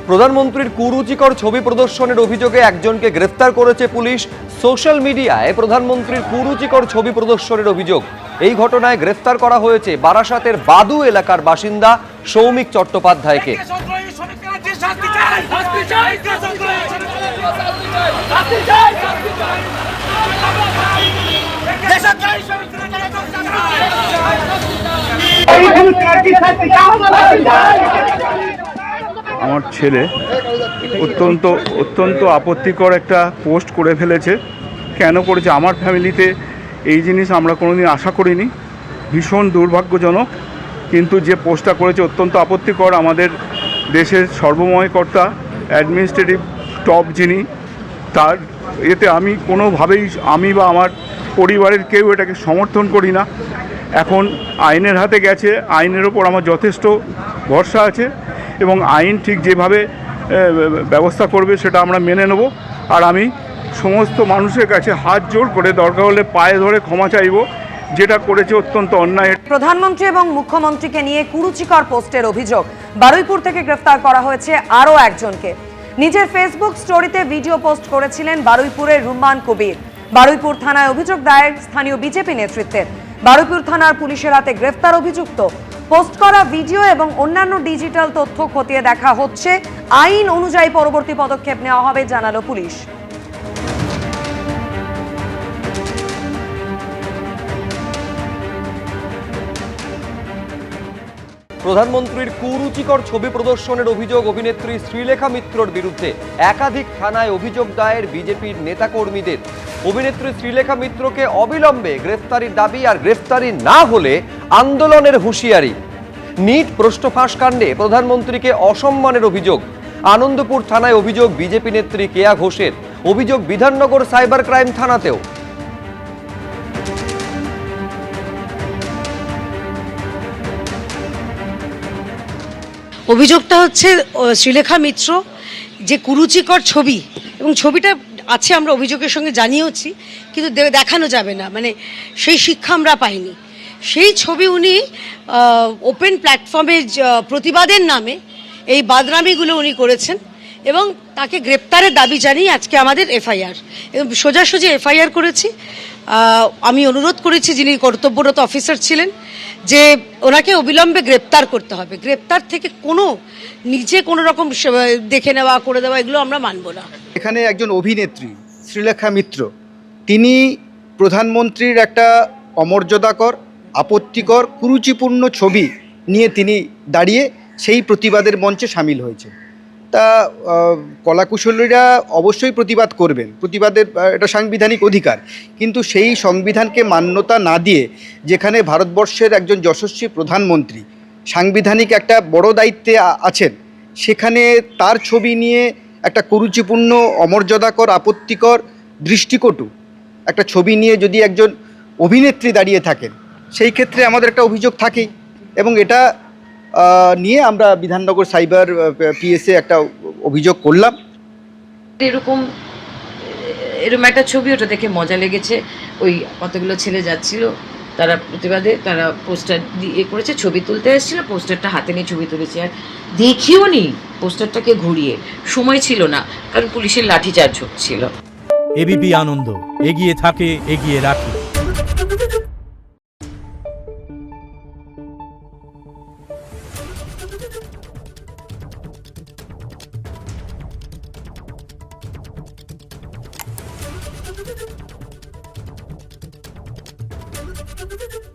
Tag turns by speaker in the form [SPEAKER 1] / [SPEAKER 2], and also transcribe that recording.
[SPEAKER 1] প্রধানমন্ত্রীর কুরুচিকর ছবি প্রদর্শনের অভিযোগে একজনকে গ্রেফতার করেছে পুলিশ। সোশ্যাল মিডিয়ায় প্রধানমন্ত্রীর কুরুচিকর ছবি প্রদর্শনের অভিযোগ। এই ঘটনায় গ্রেফতার করা হয়েছে বারাসাতের বাদু এলাকার বাসিন্দা সৌমিক চট্টোপাধ্যায়কে।
[SPEAKER 2] আমার ছেলে অত্যন্ত আপত্তিকর একটা পোস্ট করে ফেলেছে। কেন করেছে? আমার ফ্যামিলিতে এই জিনিস আমরা কোনোদিন আশা করিনি, ভীষণ দুর্ভাগ্যজনক। কিন্তু যে পোস্টটা করেছে অত্যন্ত আপত্তিকর। আমাদের দেশের সর্বময় কর্তা, অ্যাডমিনিস্ট্রেটিভ টপ যিনি, তার এতে আমি কোনোভাবেই আমি বা আমার পরিবারের কেউ এটাকে সমর্থন করি না। এখন আইনের হাতে গেছে, আইনের ওপর আমার যথেষ্ট ভরসা আছে এবং আইন ঠিক যেভাবে ব্যবস্থা করবে সেটা আমরা মেনে নেব। আর আমি সমস্ত মানুষের কাছে হাত জোড় করে দরকার হলে পায়ে ধরে ক্ষমা চাইব, যেটা করেছে অত্যন্ত অন্যায়।
[SPEAKER 3] প্রধানমন্ত্রী এবং মুখ্যমন্ত্রীকে নিয়ে কুরুচিকর পোস্টের অভিযোগ। বারুইপুর থেকে গ্রেফতার করা হয়েছে আরও একজনকে। নিজের ফেসবুক স্টোরিতে ভিডিও পোস্ট করেছিলেন বারুইপুরের রুম্মান কবির। বারুইপুর থানায় অভিযোগ দায়ের স্থানীয় বিজেপি নেতৃত্বের। বারুইপুর থানার পুলিশের হাতে গ্রেফতার অভিযুক্ত। পোস্ট করা ভিডিও এবং অন্যান্য ডিজিটাল তথ্য খতিয়ে দেখা হচ্ছে। আইন অনুযায়ী পরবর্তী পদক্ষেপ নেওয়া হবে জানালো পুলিশ।
[SPEAKER 1] প্রধানমন্ত্রীর কুরুচিকর ছবি প্রদর্শনের অভিযোগ অভিনেত্রী শ্রীলেখা মিত্রর বিরুদ্ধে। একাধিক থানায় অভিযোগ দায়ের বিজেপির নেতাকর্মীদের। অভিনেত্রী শ্রীলেখা মিত্রকে অবিলম্বে গ্রেফতারির দাবি, আর গ্রেফতারি না হলে আন্দোলনের হুঁশিয়ারি। নিট প্রশ্ন ফাঁস কাণ্ডে প্রধানমন্ত্রীকে অসম্মানের অভিযোগ। আনন্দপুর থানায় অভিযোগ বিজেপি নেত্রী কেয়া ঘোষের। অভিযোগ বিধাননগর সাইবার ক্রাইম থানাতেও।
[SPEAKER 4] অভিযোগটা হচ্ছে শ্রীলেখা মিত্র যে কুরুচিকর ছবি, এবং ছবিটা আছে আমরা অভিযোগের সঙ্গে জানিয়েওছি, কিন্তু দেখানো যাবে না, মানে সেই শিক্ষা আমরা পাইনি। সেই ছবি উনি ওপেন প্ল্যাটফর্মে প্রতিবাদের নামে এই বাদনামিগুলো উনি করেছেন এবং তাকে গ্রেপ্তারের দাবি জানিয়ে আজকে আমাদের এফআইআর, এবং সোজাসুজি এফআইআর করেছি। আমি অনুরোধ করেছি যিনি কর্তব্যরত অফিসার ছিলেন যে ওনাকে অবিলম্বে গ্রেপ্তার করতে হবে। গ্রেপ্তার থেকে নিজে কোনো রকম দেখে নেওয়া করে দেওয়া এগুলো আমরা মানব না।
[SPEAKER 5] এখানে একজন অভিনেত্রী শ্রীলেখা মিত্র, তিনি প্রধানমন্ত্রীর একটা অমর্যাদাকর, আপত্তিকর, কুরুচিপূর্ণ ছবি নিয়ে তিনি দাঁড়িয়ে সেই প্রতিবাদের মঞ্চে সামিল হয়েছে। তা কলাকুশলীরা অবশ্যই প্রতিবাদ করবেন, প্রতিবাদের এটা সাংবিধানিক অধিকার, কিন্তু সেই সংবিধানকে মান্যতা না দিয়ে যেখানে ভারতবর্ষের একজন যশস্বী প্রধানমন্ত্রী সাংবিধানিক একটা বড় দায়িত্বে আছেন, সেখানে তার ছবি নিয়ে একটা কুরুচিপূর্ণ, অমর্যাদাকর, আপত্তিকর, দৃষ্টিকটু একটা ছবি নিয়ে যদি একজন অভিনেত্রী দাঁড়িয়ে থাকেন, সেই ক্ষেত্রে আমাদের একটা অভিযোগ থাকেই। এবং এটা নিয়ে আমরা বিধাননগর সাইবার পিএসে একটা অভিযোগ করলাম।
[SPEAKER 6] এরকম একটা ছবি, ওটা দেখে মজা লেগেছে। ওই কতগুলো ছেলে যাচ্ছিল, তারা প্রতিবাদে তারা পোস্টার দিয়ে করেছে, ছবি তুলতে এসেছিল, পোস্টারটা হাতে নিয়ে ছবি তুলেছে। আর দেখিও নি পোস্টারটাকে ঘুরিয়ে, সময় ছিল না, কারণ পুলিশের লাঠিচার্জ হচ্ছিল।
[SPEAKER 7] এবিপি আনন্দ, এগিয়ে থাকে, এগিয়ে রাখে।
[SPEAKER 8] Thank you.